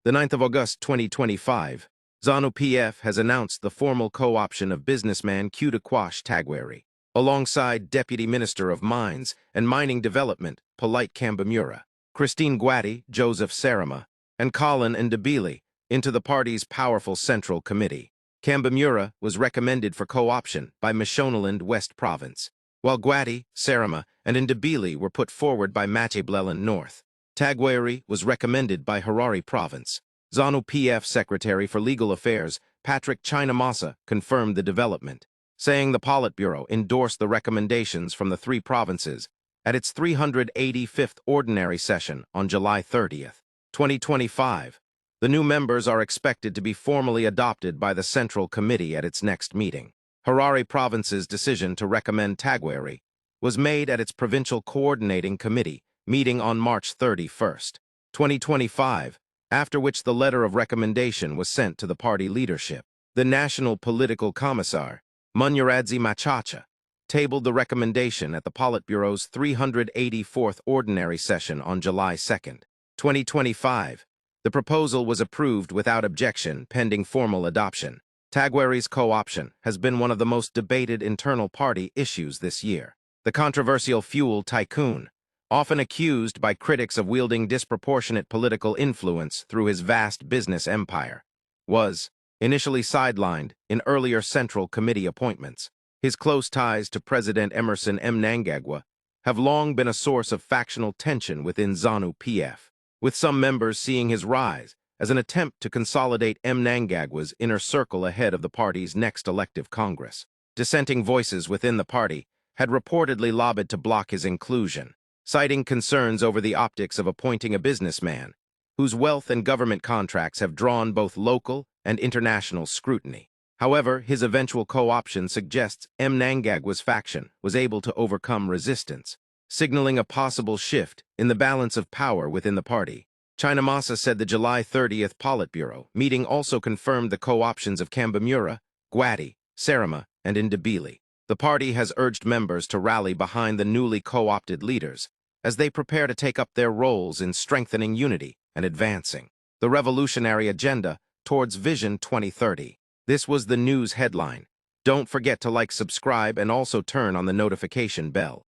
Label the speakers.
Speaker 1: The 9th of August 2025, Zanu PF has announced the formal co-option of businessman KUTYA Tagwari, alongside Deputy Minister of Mines and Mining Development, Polite Kambamura, Christine Gwati, Joseph Sarama, and Colin Ndebele, into the party's powerful Central Committee. Kambamura was recommended for co-option by Mashonaland West Province, while Gwati, Sarama, and Ndebele were put forward by Matabeleland North. Tagwari was recommended by Harare Province. Zanu PF Secretary for Legal Affairs, Patrick CHAMISA, confirmed the development, saying the Politburo endorsed the recommendations from the three provinces at its 385th Ordinary Session on July 30th, 2025. The new members are expected to be formally adopted by the Central Committee at its next meeting. Harare Province's decision to recommend Tagwari was made at its Provincial Coordinating Committee meeting on March 31st, 2025, after which the letter of recommendation was sent to the party leadership. The National Political Commissar, Munyaradzi Machacha, tabled the recommendation at the Politburo's 384th Ordinary Session on July 2nd, 2025. The proposal was approved without objection pending formal adoption. Tagwari's co-option has been one of the most debated internal party issues this year. The controversial fuel tycoon, often accused by critics of wielding disproportionate political influence through his vast business empire, was initially sidelined in earlier Central Committee appointments. His close ties to President Emerson Mnangagwa have long been a source of factional tension within Zanu PF, with some members seeing his rise as an attempt to consolidate Mnangagwa's inner circle ahead of the party's next elective Congress. Dissenting voices within the party had reportedly lobbied to block his inclusion, citing concerns over the optics of appointing a businessman whose wealth and government contracts have drawn both local and international scrutiny. However, his eventual co-option suggests Mnangagwa's faction was able to overcome resistance, signaling a possible shift in the balance of power within the party. CHAMISA said the July 30th Politburo meeting also confirmed the co-options of Kambamura, Gwati, Sarama, and Ndebele. The party has urged members to rally behind the newly co-opted leaders as they prepare to take up their roles in strengthening unity and advancing the revolutionary agenda towards Vision 2030. This was the news headline. Don't forget to like, subscribe, and also turn on the notification bell.